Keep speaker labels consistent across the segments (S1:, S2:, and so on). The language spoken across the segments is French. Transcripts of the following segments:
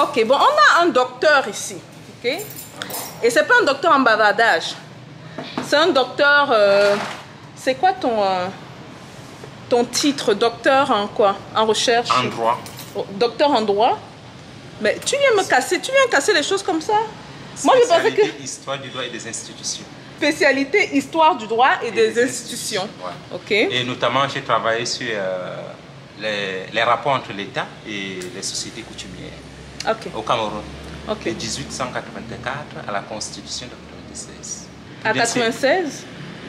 S1: Ok, bon, on a un docteur ici, ok? Et c'est pas un docteur en bavardage. C'est un docteur... c'est quoi ton titre? Docteur en quoi? En recherche?
S2: En droit.
S1: Docteur en droit? Mais tu viens me casser, tu viens casser les choses comme ça? Moi, je pensais que...
S2: Histoire du droit et des institutions.
S1: Spécialité histoire du droit et des institutions.
S2: Ouais.
S1: Ok.
S2: Et notamment, j'ai travaillé sur les rapports entre l'État et les sociétés coutumières au Cameroun. De 1884 à la Constitution de 96.
S1: À 96?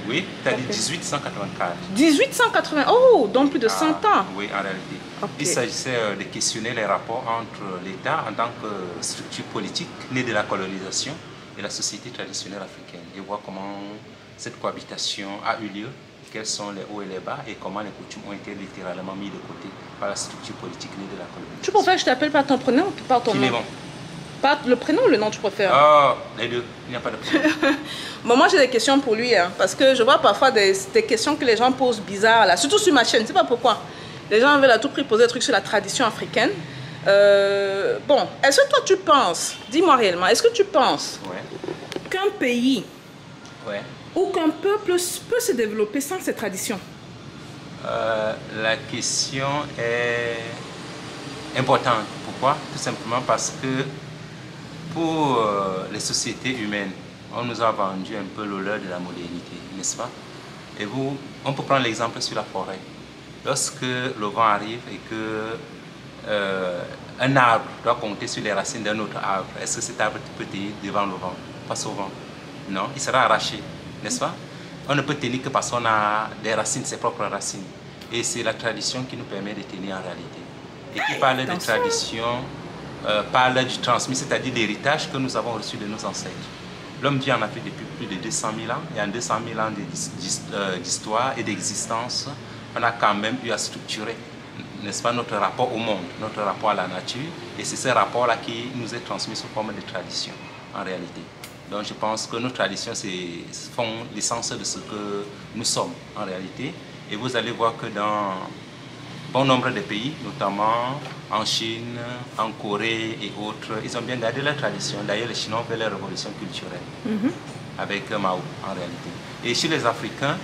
S2: Oui, c'est-à-dire 1884.
S1: 1880, oh, donc plus de 100 ans.
S2: Oui, en réalité. Il s'agissait de questionner les rapports entre l'État en tant que structure politique née de la colonisation et la société traditionnelle africaine et voir comment cette cohabitation a eu lieu, quels sont les hauts et les bas et comment les coutumes ont été littéralement mis de côté par la structure politique née de la colonisation.
S1: Tu préfères que je t'appelle par ton prénom ou par ton nom? Pas le prénom ou le nom tu préfères?
S2: Les deux, il n'y a pas de prénom.
S1: Bon, moi j'ai des questions pour lui, hein, parce que je vois parfois des questions que les gens posent bizarres, là, surtout sur ma chaîne, je ne sais pas pourquoi. Les gens veulent à tout prix poser des trucs sur la tradition africaine. Bon, est-ce que toi tu penses, dis-moi réellement, est-ce que tu penses qu'un pays ou qu'un peuple peut se développer sans ses traditions?
S2: La question est importante. Pourquoi? Tout simplement parce que pour les sociétés humaines, on nous a vendu un peu l'honneur de la modernité, n'est-ce pas? Et on peut prendre l'exemple sur la forêt. Lorsque le vent arrive et que un arbre doit compter sur les racines d'un autre arbre, est-ce que cet arbre peut tenir devant le vent? Pas souvent. Non, il sera arraché, n'est-ce pas? On ne peut tenir que parce qu'on a des racines, ses propres racines. Et c'est la tradition qui nous permet de tenir en réalité. Et qui parle de tradition, parle du transmis, c'est-à-dire l'héritage que nous avons reçu de nos ancêtres. L'homme vit en Afrique depuis plus de 200 000 ans, et en 200 000 ans d'histoire et d'existence, on a quand même eu à structurer, n'est-ce pas, notre rapport au monde, notre rapport à la nature, et c'est ce rapport-là qui nous est transmis sous forme de tradition, en réalité. Donc je pense que nos traditions font l'essence de ce que nous sommes, en réalité, et vous allez voir que dans bon nombre de pays, notamment en Chine, en Corée et autres, ils ont bien gardé leur tradition. D'ailleurs, les Chinois ont fait leur révolution culturelle avec Mao, en réalité. Et chez les Africains,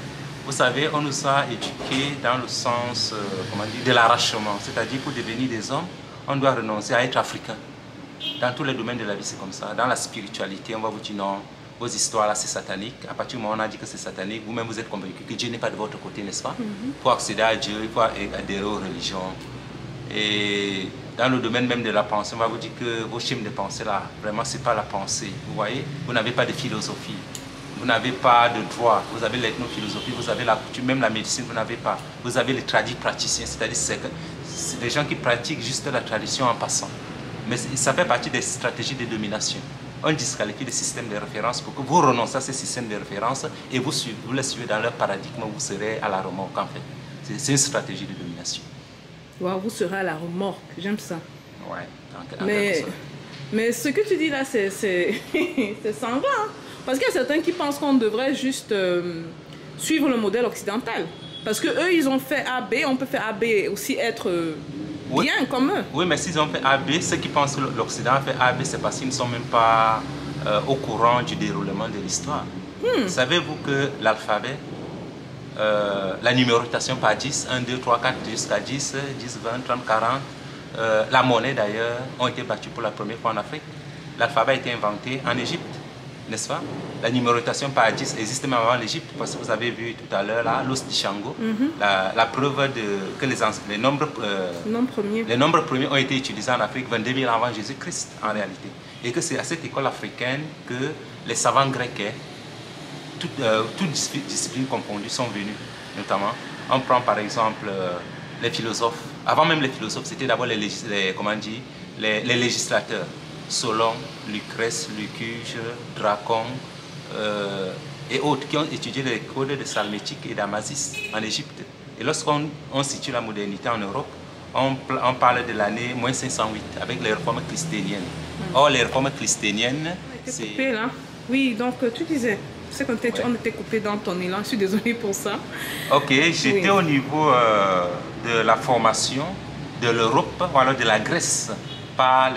S2: vous savez, on nous a éduqués dans le sens comment dire, de l'arrachement. C'est-à-dire, pour devenir des hommes, on doit renoncer à être africain. Dans tous les domaines de la vie, c'est comme ça. Dans la spiritualité, on va vous dire non, vos histoires là, c'est satanique. À partir du moment où on a dit que c'est satanique, vous-même vous êtes convaincu que Dieu n'est pas de votre côté, n'est-ce pas? Pour accéder à Dieu, il faut adhérer aux religions. Et dans le domaine même de la pensée, on va vous dire que vos schèmes de pensée là, vraiment, c'est pas la pensée. Vous voyez, vous n'avez pas de philosophie. Vous n'avez pas de droit, vous avez l'ethnophilosophie, vous avez la coutume, même la médecine, vous n'avez pas. Vous avez les tradis praticiens, c'est-à-dire c'est des gens qui pratiquent juste la tradition en passant. Mais ça fait partie des stratégies de domination. On disqualifie les systèmes de référence pour que vous renoncez à ces systèmes de référence et vous les suivez dans leur paradigme, vous serez à la remorque en fait. C'est une stratégie de domination.
S1: Wow, vous serez à la remorque, j'aime ça.
S2: Ouais.
S1: Mais ce que tu dis là, c'est sanglant. Hein? Parce qu'il y a certains qui pensent qu'on devrait juste suivre le modèle occidental. Parce qu'eux, ils ont fait AB, on peut faire AB et aussi être bien comme eux.
S2: Oui, mais s'ils ont fait AB, ceux qui pensent que l'Occident a fait AB, c'est parce qu'ils ne sont même pas au courant du déroulement de l'histoire. Savez-vous que l'alphabet, la numérotation par 10, 1, 2, 3, 4 jusqu'à 10, 10, 20, 30, 40, la monnaie d'ailleurs, ont été battues pour la première fois en Afrique. L'alphabet a été inventé en Égypte. N'est-ce pas? La numérotation par 10 existe même avant l'Égypte, parce que vous avez vu tout à l'heure l'os du Shango, la preuve que les nombres premiers ont été utilisés en Afrique 22 000 avant Jésus-Christ, en réalité. Et que c'est à cette école africaine que les savants grecs, toutes disciplines confondues, sont venus. Notamment, on prend par exemple les philosophes. Avant même les philosophes, c'était d'abord les législateurs. Solon, Lucrèce, Lucuge, Dracon et autres qui ont étudié les codes de Salmétique et d'Amasis en Égypte. Et lorsqu'on situe la modernité en Europe, on parle de l'année moins 508 avec les réformes christéniennes. Or, les réformes christéniennes,
S1: c'est coupé là. Oui, donc tu disais, c'est qu'on était coupé dans ton élan, je suis désolée pour ça.
S2: Ok, j'étais au niveau de la formation de l'Europe, voilà, de la Grèce, par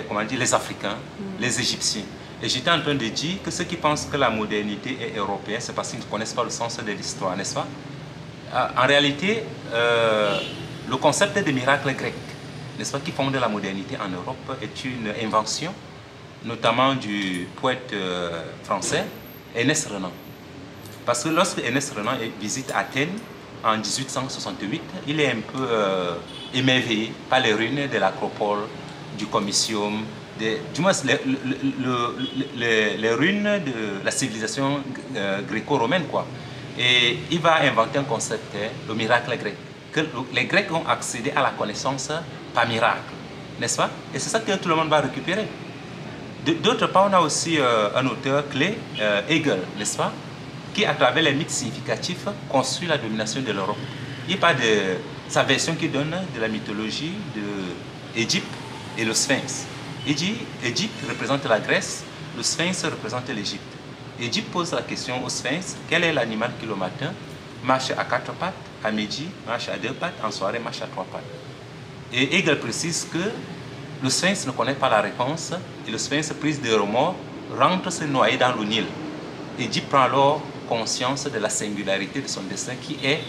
S2: comment dire, les Africains, les Égyptiens. Et j'étais en train de dire que ceux qui pensent que la modernité est européenne, c'est parce qu'ils ne connaissent pas le sens de l'histoire, n'est-ce pas? En réalité, le concept de miracle grec, n'est-ce pas, qui fonde la modernité en Europe, est une invention, notamment du poète français Ernest Renan. Parce que lorsque Ernest Renan visite Athènes en 1868, il est un peu émerveillé par les ruines de l'acropole, du Comitium, du moins les ruines de la civilisation gréco-romaine, quoi. Et il va inventer un concept, le miracle grec, que les Grecs ont accédé à la connaissance par miracle, n'est-ce pas? Et c'est ça que tout le monde va récupérer. D'autre part, on a aussi un auteur clé, Hegel, n'est-ce pas, qui, à travers les mythes significatifs, construit la domination de l'Europe. Il parle de sa version qu'il donne de la mythologie d'Égypte et le Sphinx. Il dit, Égypte représente la Grèce, le Sphinx représente l'Égypte. Égypte pose la question au Sphinx, quel est l'animal qui le matin marche à 4 pattes, à midi marche à 2 pattes, en soirée marche à 3 pattes. Et Hegel précise que le Sphinx ne connaît pas la réponse, et le Sphinx, prise de remords, rentre se noyer dans le Nil. Égypte prend alors conscience de la singularité de son destin, qui est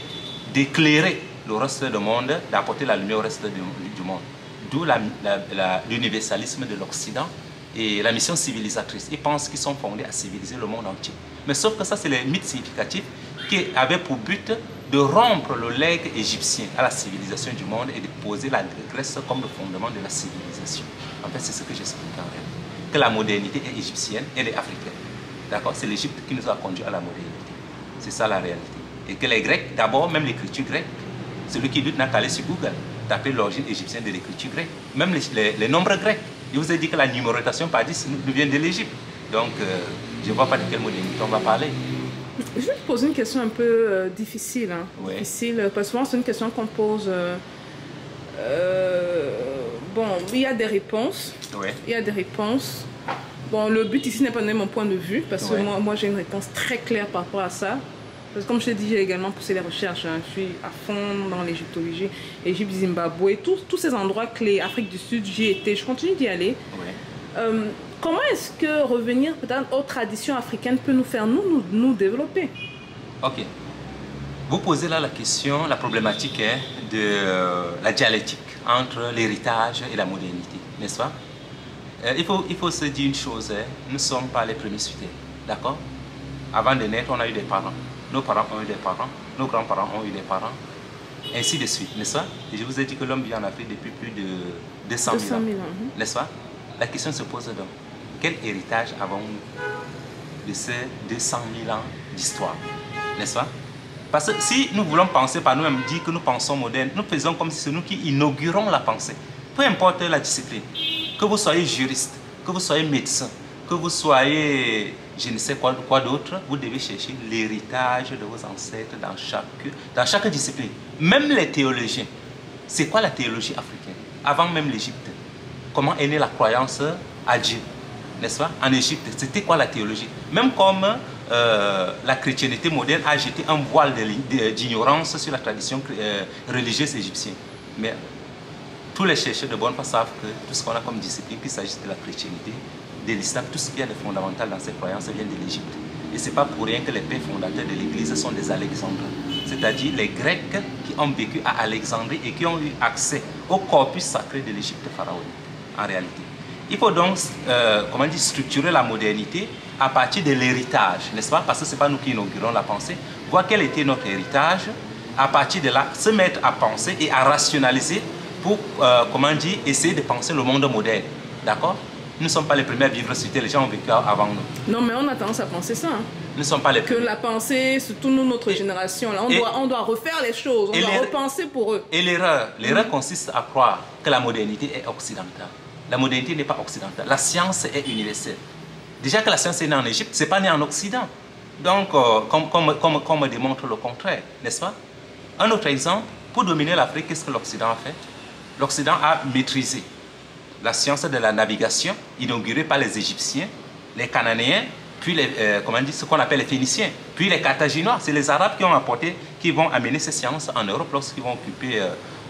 S2: d'éclairer le reste du monde, d'apporter la lumière au reste du monde. D'où l'universalisme de l'Occident et la mission civilisatrice. Ils pensent qu'ils sont fondés à civiliser le monde entier. Mais sauf que ça, c'est les mythes significatifs qui avaient pour but de rompre le legs égyptien à la civilisation du monde et de poser la Grèce comme le fondement de la civilisation. En fait, c'est ce que j'explique en réalité. Que la modernité est égyptienne et est africaine. D'accord? C'est l'Égypte qui nous a conduit à la modernité. C'est ça la réalité. Et que les Grecs, d'abord, même l'écriture grecque, celui qui doute n'a qu'à aller sur Google, taper l'origine égyptienne de l'écriture grecque. Même les nombres grecs. Je vous ai dit que la numérotation par 10 nous vient de l'Égypte. Donc, je ne vois pas de quelle modernité on va parler.
S1: Je vais te poser une question un peu difficile. Hein.
S2: Ouais.
S1: Difficile, parce que souvent, c'est une question qu'on pose. Bon, il y a des réponses.
S2: Ouais.
S1: Il y a des réponses. Bon, le but ici n'est pas de donner mon point de vue, parce que moi j'ai une réponse très claire par rapport à ça. Parce que comme je t'ai dit, j'ai également poussé les recherches. Hein. Je suis à fond dans l'égyptologie, Égypte, Zimbabwe, tous ces endroits clés, Afrique du Sud, j'y étais, je continue d'y aller.
S2: Ouais.
S1: Comment est-ce que revenir peut-être aux traditions africaines peut nous faire nous développer?
S2: Ok. Vous posez là la question, la problématique de la dialectique entre l'héritage et la modernité, n'est-ce pas? Il faut se dire une chose, nous ne sommes pas les premiers sur Terre, d'accord? Avant de naître, on a eu des parents. Nos parents ont eu des parents, nos grands-parents ont eu des parents, ainsi de suite, n'est-ce pas? Et je vous ai dit que l'homme vit en Afrique depuis plus de 200 000 ans, n'est-ce pas? La question se pose donc, quel héritage avons-nous de ces 200 000 ans d'histoire, n'est-ce pas? Parce que si nous voulons penser par nous-mêmes, dire que nous pensons moderne, nous faisons comme si c'est nous qui inaugurons la pensée. Peu importe la discipline, que vous soyez juriste, que vous soyez médecin, que vous soyez je ne sais quoi d'autre, vous devez chercher l'héritage de vos ancêtres dans chaque discipline. Même les théologiens. C'est quoi la théologie africaine? Avant même l'Égypte. Comment est née la croyance à Dieu? N'est-ce pas? En Égypte, c'était quoi la théologie? Même comme la chrétienté moderne a jeté un voile d'ignorance sur la tradition religieuse égyptienne. Mais tous les chercheurs de bonne foi savent que tout ce qu'on a comme discipline, qu'il s'agisse de la chrétienté, de l'islam, tout ce qui est de fondamental dans ces croyances vient de l'Égypte. Et ce n'est pas pour rien que les pères fondateurs de l'Église sont des Alexandrins. C'est-à-dire les Grecs qui ont vécu à Alexandrie et qui ont eu accès au corpus sacré de l'Égypte pharaonique, en réalité. Il faut donc comment dire, structurer la modernité à partir de l'héritage, n'est-ce pas? Parce que ce n'est pas nous qui inaugurons la pensée. Voir quel était notre héritage, à partir de là, se mettre à penser et à rationaliser pour, comment dire, essayer de penser le monde moderne. D'accord? Nous ne sommes pas les premiers à vivre sur Terre, les gens ont vécu avant nous.
S1: Non, mais on a tendance à penser ça. Hein.
S2: Nous ne sommes pas les premiers.
S1: Que la pensée, surtout nous, notre génération, là, on doit refaire les choses, on doit repenser pour eux.
S2: Et l'erreur consiste à croire que la modernité est occidentale. La modernité n'est pas occidentale. La science est universelle. Déjà que la science est née en Égypte, ce n'est pas né en Occident. Donc, comme me démontre le contraire, n'est-ce pas? Un autre exemple, pour dominer l'Afrique, qu'est-ce que l'Occident a fait? L'Occident a maîtrisé la science de la navigation, inaugurée par les Égyptiens, les Cananéens, puis ce qu'on appelle les Phéniciens, puis les Carthaginois. C'est les Arabes qui ont apporté, qui vont amener ces sciences en Europe lorsqu'ils vont occuper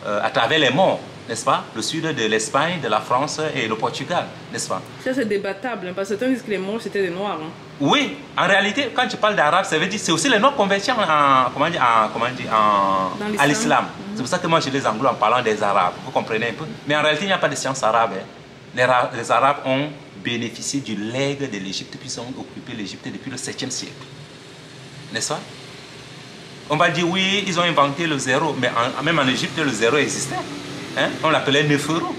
S2: à travers les morts, n'est-ce pas? Le sud de l'Espagne, de la France et le Portugal, n'est-ce pas?
S1: Ça, c'est débattable, hein, parce que certains disent que les Maures, c'était des Noirs. Hein.
S2: Oui, en réalité, quand tu parles d'arabe, ça veut dire c'est aussi les Noirs convertis à l'islam. C'est pour ça que moi, je les englobe en parlant des Arabes, vous comprenez un peu? Mais en réalité, il n'y a pas de science arabe. Hein. Les Arabes ont bénéficié du legs de l'Égypte, puis ils ont occupé l'Égypte depuis le 7e siècle. N'est-ce pas? On va dire oui, ils ont inventé le zéro, mais même en Égypte, le zéro existait. Hein? On l'appelait 9 euros.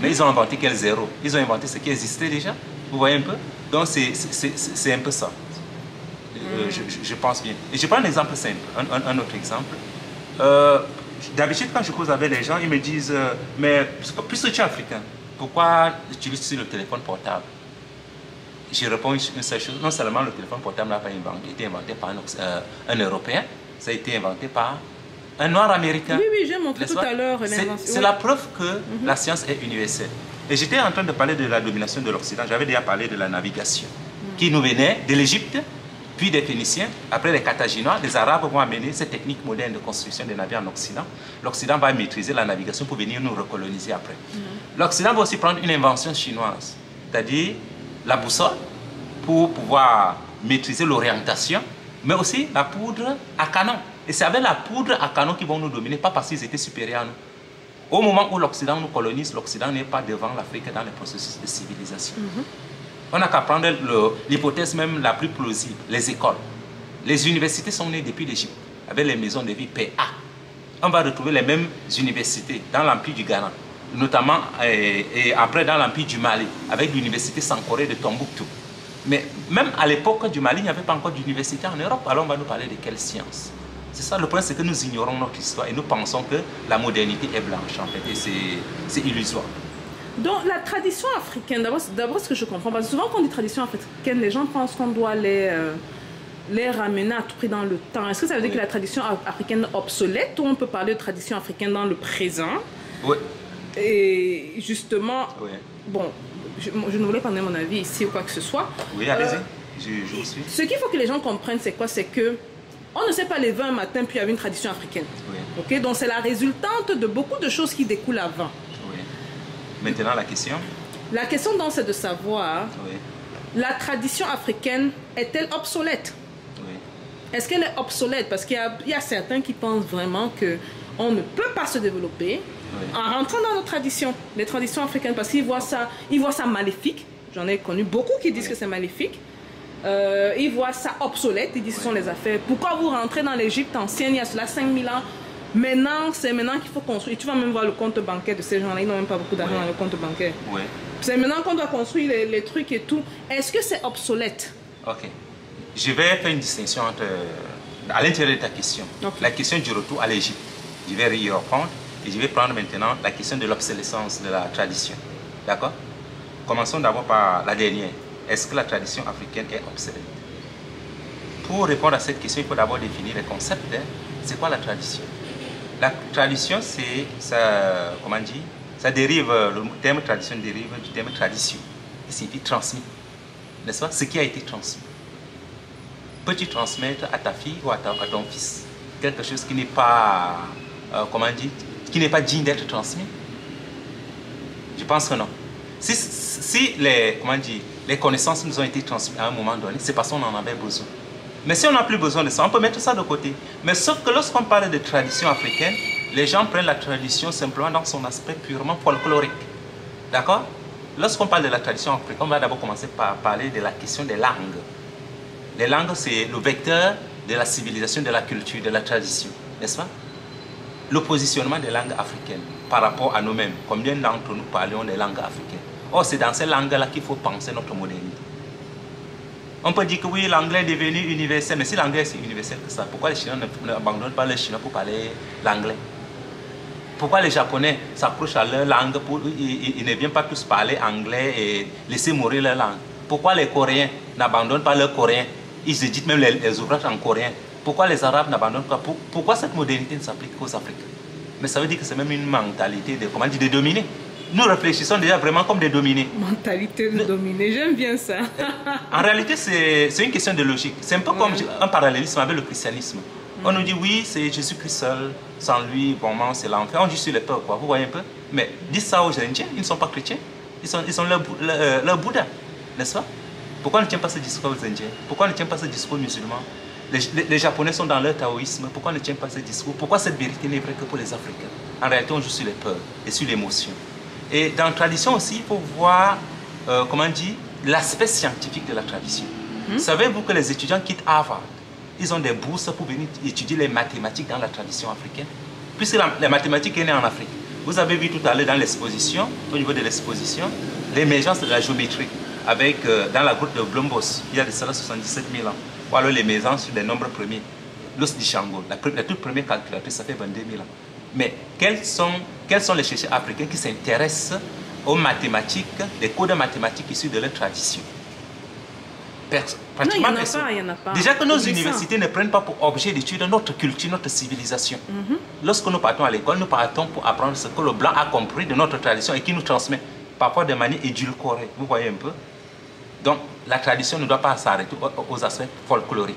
S2: Mais ils ont inventé quel zéro? Ils ont inventé ce qui existait déjà. Vous voyez un peu? Donc c'est un peu ça. Je pense bien. Et je prends un exemple simple, un autre exemple. D'habitude, quand je cause avec les gens, ils me disent mais puisque tu es africain, pourquoi tu utilises le téléphone portable? Je réponds une seule chose. Non seulement le téléphone portable n'a pas été inventé par un Européen, ça a été inventé par un Noir américain.
S1: Oui, oui, j'ai montré tout à l'heure l'invention.
S2: C'est la preuve que la science est universelle. Et j'étais en train de parler de la domination de l'Occident. J'avais déjà parlé de la navigation, qui nous venait de l'Égypte, puis des Phéniciens. Après les Carthaginois, les Arabes vont amener cette technique moderne de construction des navires en Occident. L'Occident va maîtriser la navigation pour venir nous recoloniser après. L'Occident va aussi prendre une invention chinoise, c'est-à-dire la boussole, pour pouvoir maîtriser l'orientation, mais aussi la poudre à canon. Et c'est avec la poudre à canon qu'ils vont nous dominer, pas parce qu'ils étaient supérieurs à nous. Au moment où l'Occident nous colonise, l'Occident n'est pas devant l'Afrique dans les processus de civilisation. On n'a qu'à prendre l'hypothèse même la plus plausible, les écoles. Les universités sont nées depuis l'Égypte, avec les maisons de vie PA. On va retrouver les mêmes universités dans l'Empire du Ghana, notamment et après dans l'Empire du Mali, avec l'université Sankoré de Tombouctou. Mais même à l'époque du Mali, il n'y avait pas encore d'université en Europe, alors on va nous parler de quelle science? C'est ça le problème, c'est que nous ignorons notre histoire et nous pensons que la modernité est blanche en fait, et c'est illusoire.
S1: Donc la tradition africaine, d'abord ce que je comprends, parce que souvent quand on dit tradition africaine, les gens pensent qu'on doit les ramener à tout prix dans le temps. Est-ce que ça veut dire que la tradition africaine est obsolète, ou on peut parler de tradition africaine dans le présent?
S2: Oui.
S1: Et justement, bon, je ne voulais pas donner mon avis ici ou quoi que ce soit.
S2: Oui, allez-y, je vous suis.
S1: Ce qu'il faut que les gens comprennent, c'est quoi? C'est que on ne s'est pas levé un matin puis il y avait une tradition africaine. Okay? Donc c'est la résultante de beaucoup de choses qui découlent avant.
S2: Maintenant, la question?
S1: La question donc, c'est de savoir, la tradition africaine est-elle obsolète? Est-ce qu'elle est obsolète? Parce qu'il y a certains qui pensent vraiment qu'on ne peut pas se développer en rentrant dans nos traditions, les traditions africaines, parce qu'ils voient ça maléfique. J'en ai connu beaucoup qui disent que c'est maléfique. Ils voient ça obsolète, ils disent que ce sont les affaires. Pourquoi vous rentrez dans l'Égypte ancienne, il y a cela 5000 ans? Maintenant, c'est maintenant qu'il faut construire. Tu vas même voir le compte bancaire de ces gens-là. Ils n'ont même pas beaucoup d'argent dans le compte bancaire. C'est maintenant qu'on doit construire les trucs et tout. Est-ce que c'est obsolète?
S2: Ok. Je vais faire une distinction à l'intérieur de ta question. La question du retour à l'Égypte. Je vais y répondre et je vais prendre maintenant la question de l'obsolescence de la tradition. D'accord? Commençons d'abord par la dernière. Est-ce que la tradition africaine est obsolète? Pour répondre à cette question, il faut d'abord définir les concepts. C'est quoi la tradition? La tradition, comment dire, ça dérive, le terme tradition dérive du terme tradition, qui signifie transmis, n'est-ce pas? Ce qui a été transmis. Peux-tu transmettre à ta fille ou à ton fils quelque chose qui n'est pas, comment dire, qui n'est pas digne d'être transmis? Je pense que non. Si les connaissances nous ont été transmises à un moment donné, c'est parce qu'on en avait besoin. Mais si on n'a plus besoin de ça, on peut mettre ça de côté. Mais sauf que lorsqu'on parle de tradition africaine, les gens prennent la tradition simplement dans son aspect purement folklorique. D'accord? Lorsqu'on parle de la tradition africaine, on va d'abord commencer par parler de la question des langues. Les langues, c'est le vecteur de la civilisation, de la culture, de la tradition. N'est-ce pas? Le positionnement des langues africaines par rapport à nous-mêmes. Combien d'entre nous parlons des langues africaines? Or, c'est dans ces langues-là qu'il faut penser notre modernité. On peut dire que oui, l'anglais est devenu universel, mais si l'anglais est si universel que ça, pourquoi les Chinois n'abandonnent pas le chinois pour parler l'anglais? Pourquoi les Japonais s'accrochent à leur langue, ils ne viennent pas tous parler anglais et laisser mourir leur langue? Pourquoi les Coréens n'abandonnent pas leur coréen? Ils éditent même les ouvrages en coréen. Pourquoi les Arabes n'abandonnent pas? Pourquoi cette modernité ne s'applique qu'aux Africains? Mais ça veut dire que c'est même une mentalité de dominer. Nous réfléchissons déjà vraiment comme des dominés. Mentalité de dominer, j'aime bien ça. En réalité, c'est une question de logique. C'est un peu comme un parallélisme avec le christianisme. On nous dit oui, c'est Jésus-Christ seul, sans lui, vraiment, c'est l'enfer. On dit sur les peurs, quoi. Vous voyez un peu? Mais dites ça aux Indiens, ils ne sont pas chrétiens. Ils ont leur Bouddha, n'est-ce pas? Pourquoi on ne tient pas ce discours aux Indiens? Pourquoi on ne tient pas ce discours aux musulmans? Les Japonais sont dans leur taoïsme. Pourquoi on ne tient pas ce discours? Pourquoi cette vérité n'est vraie que pour les Africains? En réalité, on joue sur les peurs et sur l'émotion. Et dans la tradition aussi, il faut voir, comment on dit, l'aspect scientifique de la tradition. Savez-vous que les étudiants quittent Harvard? Ils ont des bourses pour venir étudier les mathématiques dans la tradition africaine. Puisque la mathématique est née en Afrique. Vous avez vu tout à l'heure dans l'exposition, au niveau de l'exposition, l'émergence de la géométrie. Avec, dans la grotte de Blombos, il y a de cela 77 000 ans. Ou alors l'émergence des nombres premiers. L'os d'Ishango, la toute première calculatrice, ça fait 22 000 ans. Mais quels sont les chercheurs africains qui s'intéressent aux mathématiques, les cours de mathématiques issus de leur tradition? Pratiquement personne.
S1: Il y en a pas.
S2: Déjà que nos universités ne prennent pas pour objet d'étude notre culture, notre civilisation. Lorsque nous partons à l'école, nous partons pour apprendre ce que le blanc a compris de notre tradition et qui nous transmet, parfois de manière édulcorée. Vous voyez un peu? Donc, la tradition ne doit pas s'arrêter aux aspects folkloriques.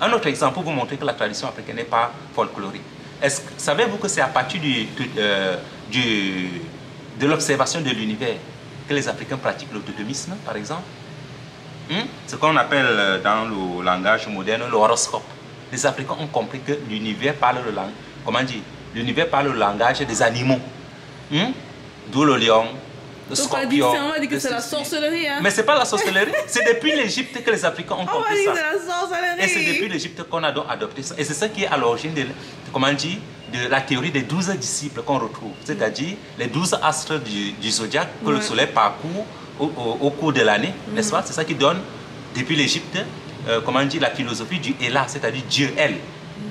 S2: Un autre exemple pour vous montrer que la tradition africaine n'est pas folklorique. Savez-vous que c'est à partir de l'observation de l'univers que les Africains pratiquent l'autotomisme, par exemple? Ce qu'on appelle dans le langage moderne l'horoscope. Les Africains ont compris que l'univers parle l'univers parle le langage des animaux. D'où le lion, le scorpion.
S1: On va dire que c'est la sorcellerie. Hein?
S2: Mais ce n'est pas la sorcellerie. C'est depuis l'Égypte que les Africains ont compris ça.
S1: On va dire que c'est la sorcellerie.
S2: Et c'est depuis l'Égypte qu'on a donc adopté ça. Et c'est ça qui est à l'origine de la théorie des 12 disciples qu'on retrouve. C'est-à-dire les 12 astres du zodiaque que le soleil parcourt au cours de l'année, n'est-ce pas? C'est ça qui donne, depuis l'Égypte, la philosophie du Ella, c'est-à-dire Dieu, elle.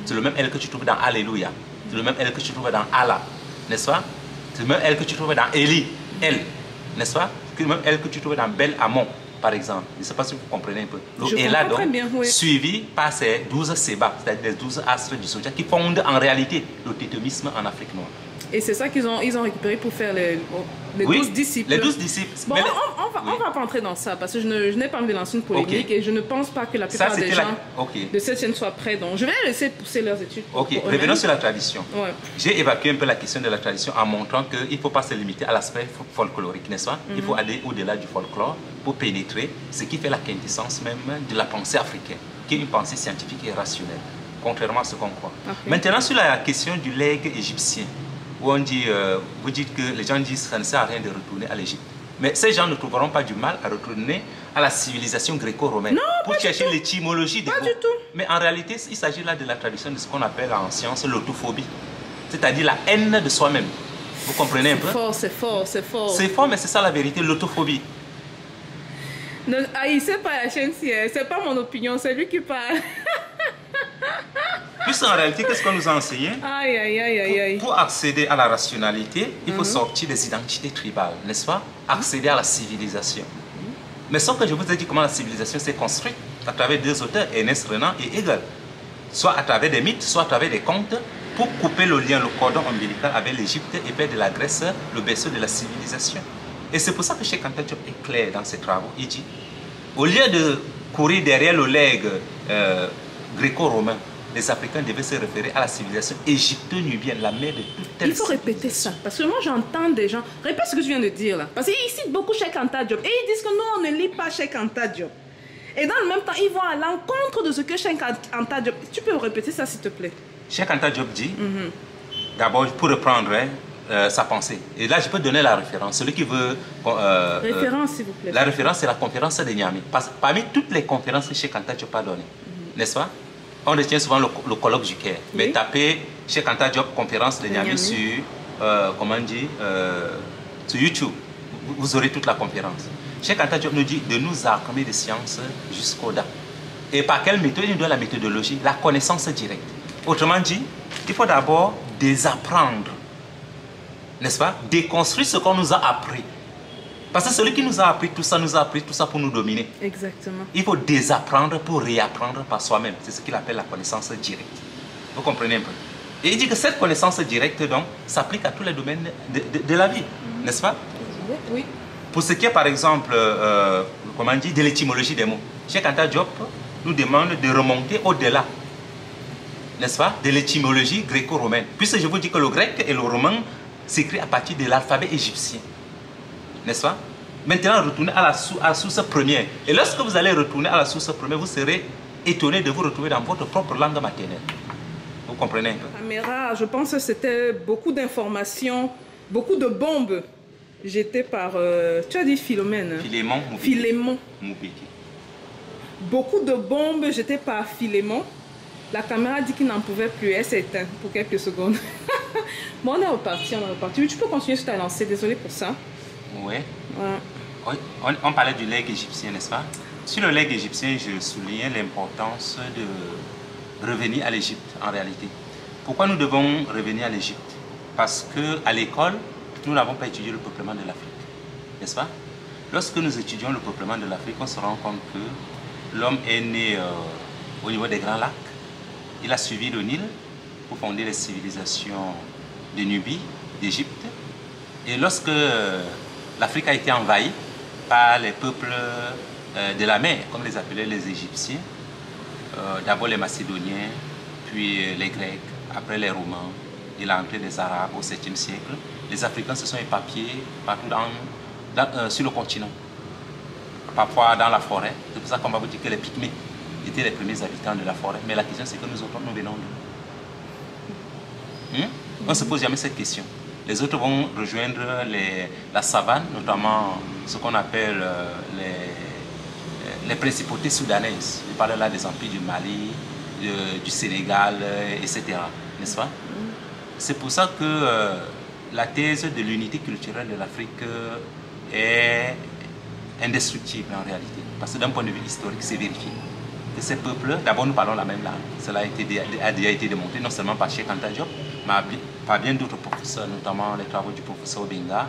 S2: C'est le même elle que tu trouves dans Alléluia. C'est le même elle que tu trouves dans Allah, n'est-ce pas? C'est le même elle que tu trouves dans Élie, elle, n'est-ce pas? C'est le même elle que tu trouves dans Bel Amon, par exemple. Je ne sais pas si vous comprenez un peu. Le Ella, donc, suivi par ces 12 Séba, c'est-à-dire les 12 astres du zodiaque qui fondent en réalité le thétomisme en Afrique noire.
S1: Et c'est ça qu'ils ont récupéré pour faire les 12 disciples.
S2: Les 12 disciples.
S1: Bon, on va pas entrer dans ça parce que je n'ai pas envie de lancer une polémique et je ne pense pas que la plupart des gens de cette chaîne soient prêts. Donc je vais les laisser pousser leurs études.
S2: Ok, revenons sur la tradition. J'ai évacué un peu la question de la tradition en montrant qu'il ne faut pas se limiter à l'aspect folklorique, n'est-ce pas? Il faut aller au-delà du folklore pour pénétrer ce qui fait la quintessence même de la pensée africaine, qui est une pensée scientifique et rationnelle, contrairement à ce qu'on croit. Maintenant, sur la question du legs égyptien, où on dit, vous dites que les gens disent que ça ne sert à rien de retourner à l'Égypte. Mais ces gens ne trouveront pas du mal à retourner à la civilisation gréco-romaine pour chercher l'étymologie des mots.
S1: Pas du tout.
S2: Mais en réalité, il s'agit là de la tradition de ce qu'on appelle en science l'autophobie. C'est-à-dire la haine de soi-même. Vous comprenez un peu?
S1: C'est fort.
S2: C'est fort, mais c'est ça la vérité, l'autophobie.
S1: C'est pas la chaîne, c'est pas mon opinion, c'est lui qui parle.
S2: Plus en réalité, qu'est-ce qu'on nous a enseigné? Pour accéder à la rationalité, il faut sortir des identités tribales, n'est-ce pas? Accéder à la civilisation. Mais sauf que je vous ai dit comment la civilisation s'est construite à travers deux auteurs, Ernest Renan et Hegel. Soit à travers des mythes, soit à travers des contes, pour couper le lien, le cordon ombilical avec l'Égypte et faire de la Grèce le berceau de la civilisation. Et c'est pour ça que Cheikh Anta Diop est clair dans ses travaux. Il dit, au lieu de courir derrière le legs gréco-romain, les Africains devaient se référer à la civilisation égypto-nubienne, la mère de toute telle.
S1: Il faut répéter ça, parce que moi j'entends des gens, répète ce que tu viens de dire là, parce qu'ils citent beaucoup Cheikh Anta Diop, et ils disent que nous on ne lit pas Cheikh Anta Diop. Et dans le même temps, ils vont à l'encontre de ce que Cheikh Anta Diop. Tu peux répéter ça s'il te plaît?
S2: Cheikh Anta Diop dit, d'abord pour reprendre sa pensée, et là je peux donner la référence, celui qui veut...
S1: référence s'il vous plaît.
S2: La référence c'est la conférence de Niamey, parmi toutes les conférences que Cheikh Anta Diop a données, n'est-ce pas? On retient souvent le colloque du Caire. Mais tapez Cheikh Anta Diop conférence de Niamey sur, sur YouTube. Vous aurez toute la conférence. Cheikh Anta Diop nous dit de nous armer de sciences jusqu'au-delà. Et par quelle méthode? Il nous donne la méthodologie, la connaissance directe. Autrement dit, il faut d'abord désapprendre, n'est-ce pas? Déconstruire ce qu'on nous a appris. Parce que celui qui nous a appris tout ça pour nous dominer.
S1: Exactement.
S2: Il faut désapprendre pour réapprendre par soi-même. C'est ce qu'il appelle la connaissance directe. Vous comprenez un peu? Et il dit que cette connaissance directe, donc, s'applique à tous les domaines de la vie, n'est-ce pas?
S1: Oui.
S2: Pour ce qui est, par exemple, comment on dit, de l'étymologie des mots, Cheikh Anta Diop nous demande de remonter au-delà n'est-ce pas, de l'étymologie gréco-romaine. Puisque je vous dis que le grec et le romain s'écrit à partir de l'alphabet égyptien, n'est-ce pas? Maintenant, retournez à la source première. Et lorsque vous allez retourner à la source première, vous serez étonné de vous retrouver dans votre propre langue maternelle. Vous comprenez un peu?
S1: Caméra, je pense que c'était beaucoup d'informations, beaucoup de bombes jetées par, tu as dit Philomène?
S2: Philémon Moubéki.
S1: Philémon.
S2: Moubéki.
S1: Beaucoup de bombes jetées par Philémon. La caméra dit qu'il n'en pouvait plus, elle s'est éteinte pour quelques secondes. Bon, on est reparti, Tu peux continuer sur ta lancée, désolé pour ça.
S2: Oui.
S1: Ouais.
S2: On parlait du legs égyptien, n'est-ce pas? Sur le legs égyptien, je soulignais l'importance de revenir à l'Égypte, en réalité. Pourquoi nous devons revenir à l'Égypte? Parce qu'à l'école, nous n'avons pas étudié le peuplement de l'Afrique, n'est-ce pas? Lorsque nous étudions le peuplement de l'Afrique, on se rend compte que l'homme est né au niveau des Grands Lacs. Il a suivi le Nil pour fonder les civilisations de Nubie, d'Égypte. Et lorsque l'Afrique a été envahie par les peuples de la mer, comme les appelaient les Égyptiens, d'abord les Macédoniens, puis les Grecs, après les Romains et l'entrée des Arabes au 7e siècle, les Africains se sont éparpillés partout sur le continent, parfois dans la forêt. C'est pour ça qu'on va vous dire que les Pygmées étaient les premiers habitants de la forêt. Mais la question, c'est que nous autres, nous venons d'où? On ne se pose jamais cette question. Les autres vont rejoindre la savane, notamment ce qu'on appelle les principautés soudanaises. Je parle là des empires du Mali, du Sénégal, etc. N'est-ce pas? C'est pour ça que la thèse de l'unité culturelle de l'Afrique est indestructible en réalité. Parce que d'un point de vue historique, c'est vérifié. Que ces peuples, d'abord nous parlons la même langue. Cela a déjà été démontré non seulement par Cheikh Anta Diop, mais par bien d'autres professeurs, notamment les travaux du professeur Obenga,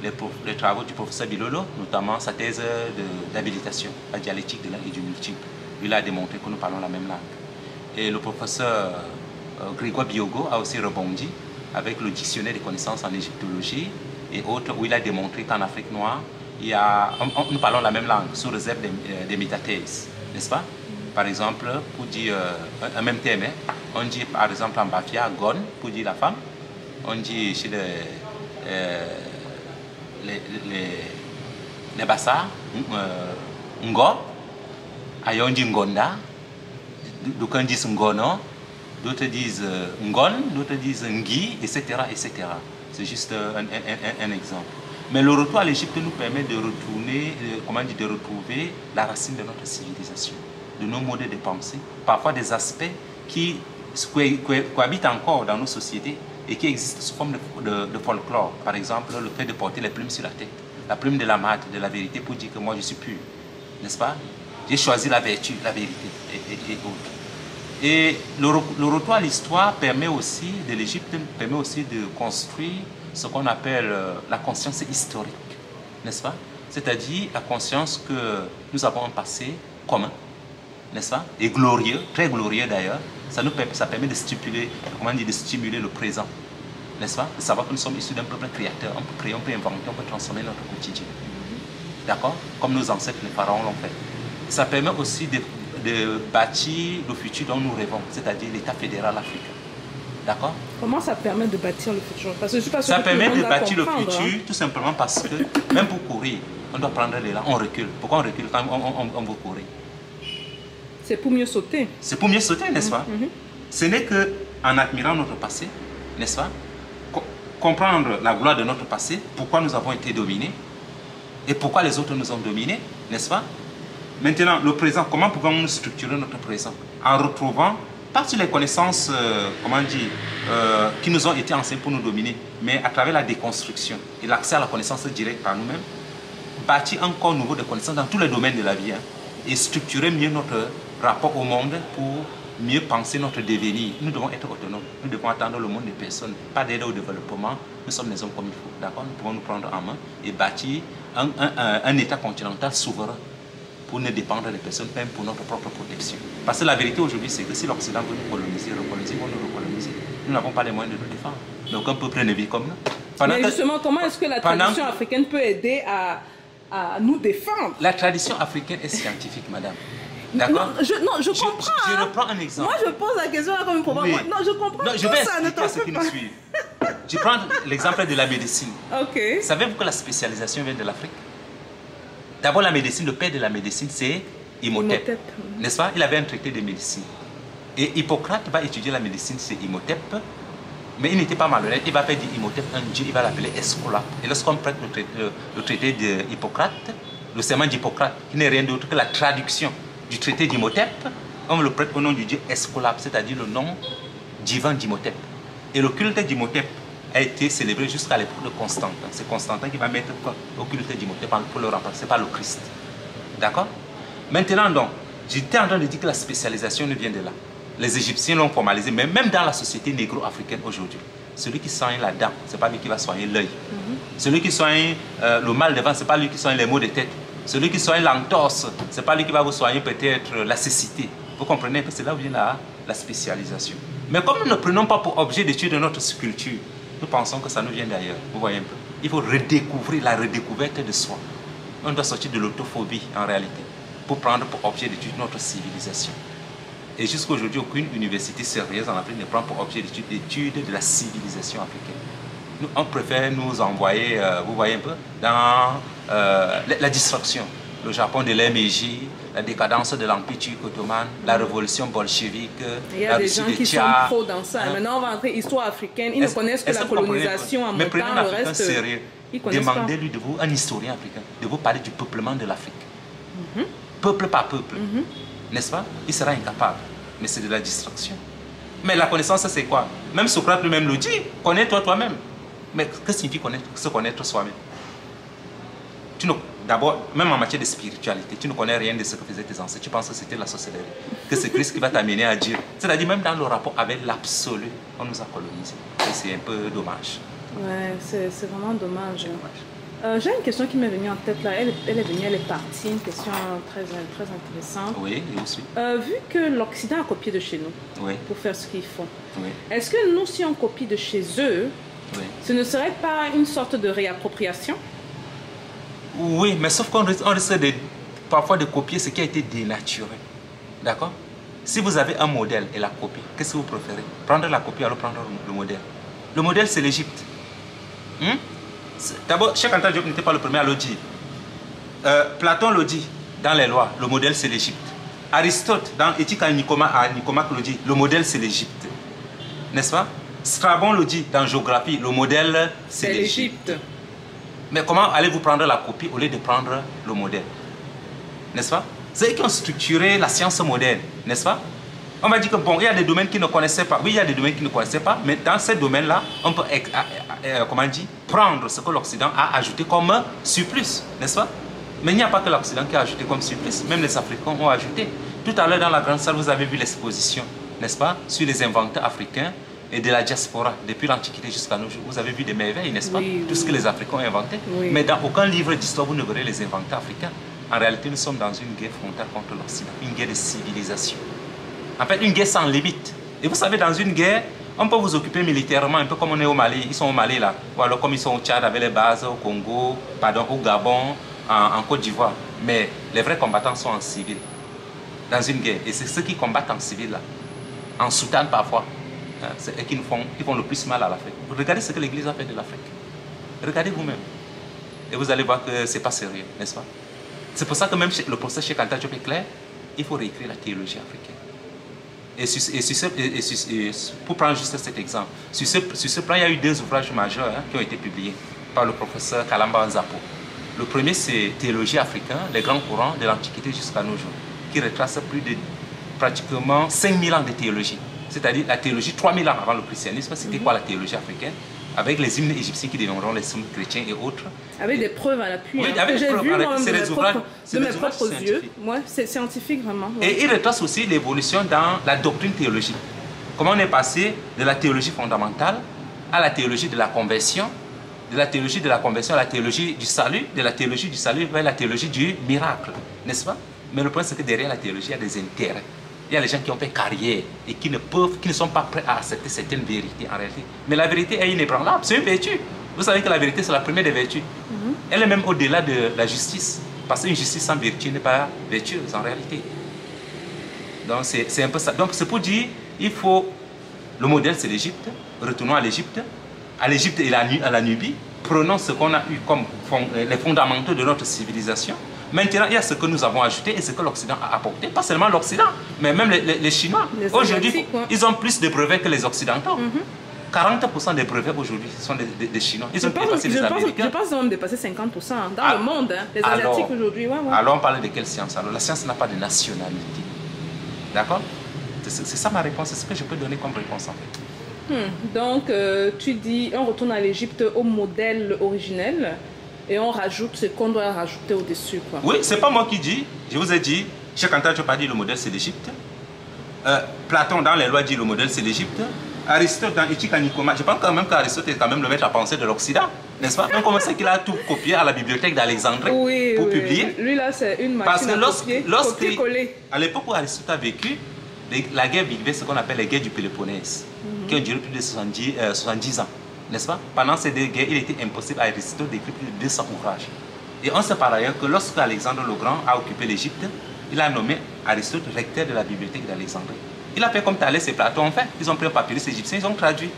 S2: les travaux du professeur Bilolo, notamment sa thèse d'habilitation, la dialectique de l'un et du multiple. Il a démontré que nous parlons la même langue. Et le professeur Grégoire Biogo a aussi rebondi avec le dictionnaire des connaissances en égyptologie et autres, où il a démontré qu'en Afrique noire, nous parlons la même langue, sous réserve des métathèses, n'est-ce pas? Par exemple, pour dire un même terme, on dit par exemple en Bafia, Gon, pour dire la femme. On dit chez les Bassas, Ngo, ailleurs on dit Ngonda, d'aucuns disent Ngono, d'autres disent Ngon, d'autres disent Ngui, etc. etc. C'est juste un exemple. Mais le retour à l'Égypte nous permet de retourner, de retrouver la racine de notre civilisation, de nos modes de pensée, parfois des aspects qui cohabitent encore dans nos sociétés et qui existent sous forme de folklore. Par exemple, le fait de porter les plumes sur la tête, la plume de la mate, de la vérité, pour dire que moi je suis pur, n'est-ce pas? J'ai choisi la vertu, la vérité et autres. Et le retour à l'histoire permet aussi, de l'Égypte, permet aussi de construire ce qu'on appelle la conscience historique, n'est-ce pas? C'est-à-dire la conscience que nous avons un passé commun, n'est-ce pas? Et glorieux, très glorieux d'ailleurs. Ça permet de stimuler le présent, n'est-ce pas? De savoir que nous sommes issus d'un peuple créateur. On peut créer, on peut inventer, on peut transformer notre quotidien. D'accord? Comme nos ancêtres, les pharaons l'ont fait. Ça permet aussi de bâtir le futur dont nous rêvons, c'est-à-dire l'État fédéral africain. D'accord?
S1: Comment ça permet de bâtir le futur? Parce que je suis pas sûre
S2: ça
S1: que
S2: permet
S1: tout le
S2: de
S1: monde
S2: bâtir le
S1: comprendre,
S2: futur tout simplement parce que, même pour courir, on doit prendre l'élan, on recule. Pourquoi on recule quand on veut courir?
S1: C'est pour mieux sauter.
S2: C'est pour mieux sauter, n'est-ce pas? Ce n'est qu'en admirant notre passé, n'est-ce pas? Comprendre la gloire de notre passé, pourquoi nous avons été dominés et pourquoi les autres nous ont dominés, n'est-ce pas? Maintenant, le présent, comment pouvons-nous structurer notre présent? En retrouvant, pas sur les connaissances, qui nous ont été enseignées pour nous dominer, mais à travers la déconstruction et l'accès à la connaissance directe par nous-mêmes, bâtir un corps nouveau de connaissances dans tous les domaines de la vie, et structurer mieux notre rapport au monde pour mieux penser notre devenir. Nous devons être autonomes, nous devons attendre le monde des personnes, pas d'aide au développement. Nous sommes des hommes comme il faut, d'accord? Nous pouvons nous prendre en main et bâtir un État continental souverain pour ne dépendre des personnes, même pour notre propre protection. Parce que la vérité aujourd'hui, c'est que si l'Occident veut nous coloniser, vont nous recoloniser. Nous n'avons pas les moyens de nous défendre. Mais aucun peuple ne vit comme nous.
S1: Mais justement, comment est-ce que la tradition africaine peut aider à nous défendre?
S2: La tradition africaine est scientifique, madame. D'accord?
S1: Non, je comprends.
S2: Je reprends un exemple.
S1: Moi, je pose la question là comme une probable.
S2: Oui.
S1: Non, je comprends.
S2: Non, je vais expliquer à ceux qui nous suivent. Je prends l'exemple de la médecine.
S1: Ok.
S2: Savez-vous que la spécialisation vient de l'Afrique? D'abord, la médecine, le père de la médecine, c'est Imhotep. N'est-ce pas? Il avait un traité de médecine. Et Hippocrate va étudier la médecine, c'est Imhotep. Mais il n'était pas malhonnête. Il va faire d'Imhotep un dieu, il va l'appeler Esculape. Et lorsqu'on prête le traité d'Hippocrate, le serment d'Hippocrate, qui n'est rien d'autre que la traduction du traité d'Imhotep, on le prête au nom du dieu Esculape, c'est-à-dire le nom divin d'Imhotep. Et le culte d'Imhotep a été célébré jusqu'à l'époque de Constantin. C'est Constantin qui va mettre au culte d'Imhotep pour le remplacer par le Christ. D'accord? Maintenant donc, j'étais en train de dire que la spécialisation ne vient de là. Les Égyptiens l'ont formalisé, mais même dans la société négro-africaine aujourd'hui, celui qui soigne la dent, ce n'est pas lui qui va soigner l'œil. Celui qui soigne le mal de ventre, ce n'est pas lui qui soigne les maux de tête. Celui qui soigne l'entorse, ce n'est pas lui qui va vous soigner peut-être la cécité. Vous comprenez que c'est là où vient la spécialisation. Mais comme nous ne prenons pas pour objet d'étude de notre culture, nous pensons que ça nous vient d'ailleurs. Vous voyez un peu. Il faut redécouvrir la redécouverte de soi. On doit sortir de l'autophobie en réalité pour prendre pour objet d'étude notre civilisation. Et jusqu'à aujourd'hui, aucune université sérieuse en Afrique ne prend pour objet d'étude de la civilisation africaine. Nous, on préfère nous envoyer, vous voyez un peu, dans la distraction. Le Japon de l'ère Meiji, la décadence de l'Empire turco-ottoman, la révolution bolchevique,
S1: il y a des gens qui sont trop dans ça. Maintenant, on va entrer histoire africaine. Ils ne connaissent que la colonisation en montant, le reste.
S2: Sérieux. Demandez-lui de vous, un historien africain, de vous parler du peuplement de l'Afrique. Peuple par peuple. N'est-ce pas? Il sera incapable. Mais c'est de la distraction. Mais la connaissance, c'est quoi? Même Socrate lui-même le dit, connais-toi toi-même. Mais que signifie se connaître soi-même? D'abord, même en matière de spiritualité, tu ne connais rien de ce que faisaient tes ancêtres. Tu penses que c'était la sorcellerie, que c'est Christ qui va t'amener à Dieu. C'est-à-dire, même dans le rapport avec l'absolu, on nous a colonisés. Et c'est un peu dommage.
S1: Ouais, c'est vraiment dommage. J'ai une question qui m'est venue en tête là. Elle est venue, elle est partie. Une question très intéressante.
S2: Oui, je suis.
S1: Vu que l'Occident a copié de chez nous pour faire ce qu'ils font, est-ce que nous, si on copie de chez eux, ce ne serait pas une sorte de réappropriation?
S2: Oui, mais sauf qu'on risque parfois de copier ce qui a été dénaturé. D'accord? Si vous avez un modèle et la copie, qu'est-ce que vous préférez? Prendre la copie, alors prendre le modèle. Le modèle, c'est l'Égypte. D'abord, Cheikh Anta Diop n'était pas le premier à le dire. Platon le dit dans les lois, le modèle c'est l'Égypte. Aristote, dans Éthique à Nicomaque le dit, le modèle c'est l'Égypte. N'est-ce pas? Strabon le dit dans Géographie, le modèle c'est l'Égypte. Mais comment allez-vous prendre la copie au lieu de prendre le modèle? N'est-ce pas? C'est eux qui ont structuré la science moderne, n'est-ce pas? On m'a dit que bon, il y a des domaines qui ne connaissaient pas. Oui, il y a des domaines qui ne connaissaient pas, mais dans ces domaines-là, on peut comment dire, prendre ce que l'Occident a ajouté comme surplus, n'est-ce pas? Mais il n'y a pas que l'Occident qui a ajouté comme surplus, même les Africains ont ajouté. Tout à l'heure dans la grande salle, vous avez vu l'exposition, n'est-ce pas, sur les inventeurs africains et de la diaspora, depuis l'Antiquité jusqu'à nos jours. Vous avez vu des merveilles, n'est-ce pas? Tout ce que les Africains ont inventé. Mais dans aucun livre d'histoire, vous ne verrez les inventeurs africains. En réalité, nous sommes dans une guerre frontale contre l'Occident, une guerre de civilisation. En fait, une guerre sans limite. Et vous savez, dans une guerre, on peut vous occuper militairement, un peu comme on est au Mali. Ils sont au Mali là. Ou alors comme ils sont au Tchad avec les bases, au Congo, pardon, au Gabon, en Côte d'Ivoire. Mais les vrais combattants sont en civil. Dans une guerre. Et c'est ceux qui combattent en civil là. En soutane parfois. C'est eux qui font le plus mal à l'Afrique. Regardez ce que l'Église a fait de l'Afrique. Regardez vous-même. Et vous allez voir que ce n'est pas sérieux, n'est-ce pas? C'est pour ça que même le procès chez Anta Diop est clair, il faut réécrire la théologie africaine. Et pour prendre juste cet exemple, sur ce plan, il y a eu deux ouvrages majeurs qui ont été publiés par le professeur Kalamba Nzapo. Le premier, c'est Théologie africaine, les grands courants de l'Antiquité jusqu'à nos jours, qui retrace plus de pratiquement 5000 ans de théologie. C'est-à-dire la théologie 3000 ans avant le christianisme, c'était quoi la théologie africaine? Avec les hymnes égyptiens qui deviendront les hymnes chrétiens et autres.
S1: Avec des preuves à l'appui.
S2: Oui, avec des preuves.
S1: De mes propres yeux. Ouais, c'est scientifique vraiment. Ouais.
S2: Et il retrace aussi l'évolution dans la doctrine théologique. Comment on est passé de la théologie fondamentale à la théologie de la conversion, de la théologie de la conversion à la théologie du salut, de la théologie du salut vers la théologie du miracle, n'est-ce pas? Mais le problème, c'est que derrière la théologie, il y a des intérêts. Il y a les gens qui ont fait carrière et qui ne sont pas prêts à accepter certaines vérités en réalité. Mais la vérité est inébranlable, c'est une vertu. Vous savez que la vérité, c'est la première des vertus. Elle est même au-delà de la justice. Parce qu'une justice sans vertu n'est pas vertueuse en réalité. Donc c'est un peu ça. Donc c'est pour dire, il faut, le modèle c'est l'Égypte, retournons à l'Égypte et à la Nubie, prenons ce qu'on a eu comme les fondamentaux de notre civilisation. Maintenant, il y a ce que nous avons ajouté et ce que l'Occident a apporté. Pas seulement l'Occident, mais même les Chinois. Aujourd'hui, ils ont plus de brevets que les Occidentaux. 40% des brevets aujourd'hui sont des Chinois. Ils ont dépassé les Américains.
S1: Je pense qu'ils ont dépassé 50% dans le monde. Hein. Les Asiatiques aujourd'hui,
S2: Alors on parle de quelle science? Alors la science n'a pas de nationalité. D'accord? C'est ça ma réponse, c'est ce que je peux donner comme réponse en fait.
S1: Donc tu dis, on retourne à l'Égypte au modèle originel et on rajoute ce qu'on doit rajouter au-dessus.
S2: Oui, c'est pas moi qui dis. Je vous ai dit, Cheikh Anta Diop a dit le modèle c'est l'Égypte. Platon dans les lois dit le modèle c'est l'Égypte. Aristote dans Éthique à Nicoma, je pense quand même qu'Aristote est quand même le maître à penser de l'Occident, n'est-ce pas? Donc comment c'est qu'il a tout copié à la bibliothèque d'Alexandrie pour publier?
S1: Lui là c'est une machine.
S2: Parce que
S1: copier-coller.
S2: À l'époque où Aristote a vécu, la guerre vivait ce qu'on appelle les guerres du Péloponnèse, qui ont duré plus de 70 ans, n'est-ce pas? Pendant ces deux guerres, il était impossible à Aristote d'écrire plus de 200 ouvrages. Et on sait par ailleurs que lorsque Alexandre le Grand a occupé l'Égypte, il a nommé Aristote recteur de la bibliothèque d'Alexandrie. Il a fait comme Thalès et Platon ont fait. Ils ont pris un papyrus égyptien, ils ont traduit.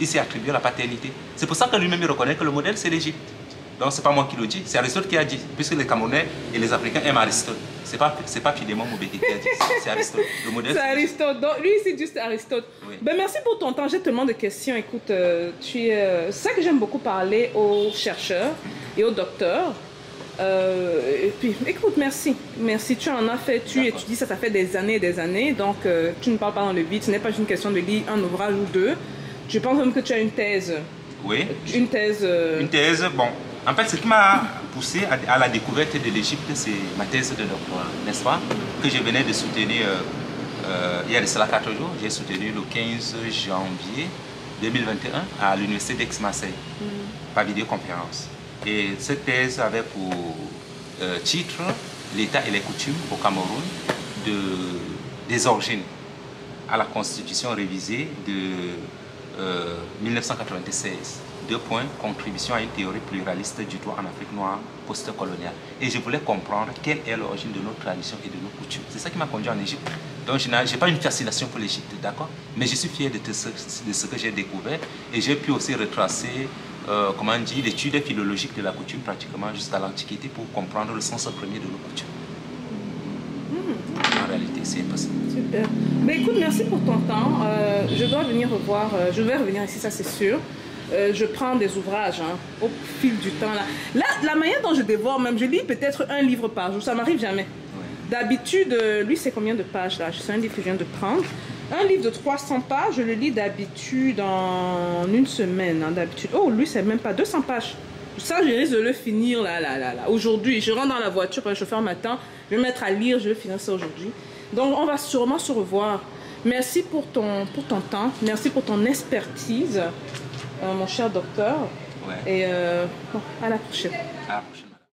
S2: Il s'est attribué la paternité. C'est pour ça que lui-même il reconnaît que le modèle c'est l'Égypte. Donc c'est pas moi qui le dis, c'est Aristote qui a dit. Puisque les Camerounais et les Africains aiment Aristote. C'est pas Philémon Moubéké qui a dit, c'est Aristote. Le modèle
S1: c'est Aristote. Donc lui c'est juste Aristote. Oui. Ben, merci pour ton temps, j'ai tellement de questions. Écoute, c'est ça que j'aime beaucoup parler aux chercheurs et aux docteurs. Et puis, écoute, merci. Merci, tu en as fait, tu étudies ça fait des années et des années. Donc, tu ne parles pas dans le vide. Ce n'est pas une question de lire un ouvrage ou deux. Je pense même que tu as une thèse.
S2: Oui.
S1: Une thèse.
S2: Une thèse, bon. En fait, ce qui m'a poussé à la découverte de l'Égypte, c'est ma thèse de doctorat, n'est-ce pas? Que je venais de soutenir il y a de cela 4 jours. J'ai soutenu le 15 janvier 2021 à l'université d'Aix-Marseille, par vidéoconférence. Et cette thèse avait pour titre l'État et les coutumes au Cameroun des origines à la constitution révisée de 1996. 2 points, contribution à une théorie pluraliste du droit en Afrique noire post-coloniale. Et je voulais comprendre quelle est l'origine de nos traditions et de nos coutumes. C'est ça qui m'a conduit en Égypte. Donc je n'ai pas une fascination pour l'Égypte, d'accord? Mais je suis fier de ce que j'ai découvert et j'ai pu aussi retracer comment on dit, l'étude philologique de la coutume pratiquement jusqu'à l'Antiquité pour comprendre le sens premier de nos coutumes. En réalité, c'est impossible. Super.
S1: Mais écoute, merci pour ton temps. Je dois venir revoir, je vais revenir ici, ça c'est sûr. Je prends des ouvrages au fil du temps. Là, la manière dont je dévore, même, je lis peut-être un livre par jour, ça m'arrive jamais. Ouais. D'habitude, lui, c'est combien de pages là? C'est un livre que je viens de prendre. Un livre de 300 pages, je le lis d'habitude en une semaine. D'habitude. Oh, lui, c'est même pas 200 pages. Ça, je risque de le finir là. Aujourd'hui, je rentre dans la voiture, le chauffeur m'attend. Je vais me mettre à lire, je vais finir ça aujourd'hui. Donc, on va sûrement se revoir. Merci pour ton temps. Merci pour ton expertise, mon cher docteur.
S2: Ouais.
S1: Et bon, à la prochaine.
S2: À la prochaine.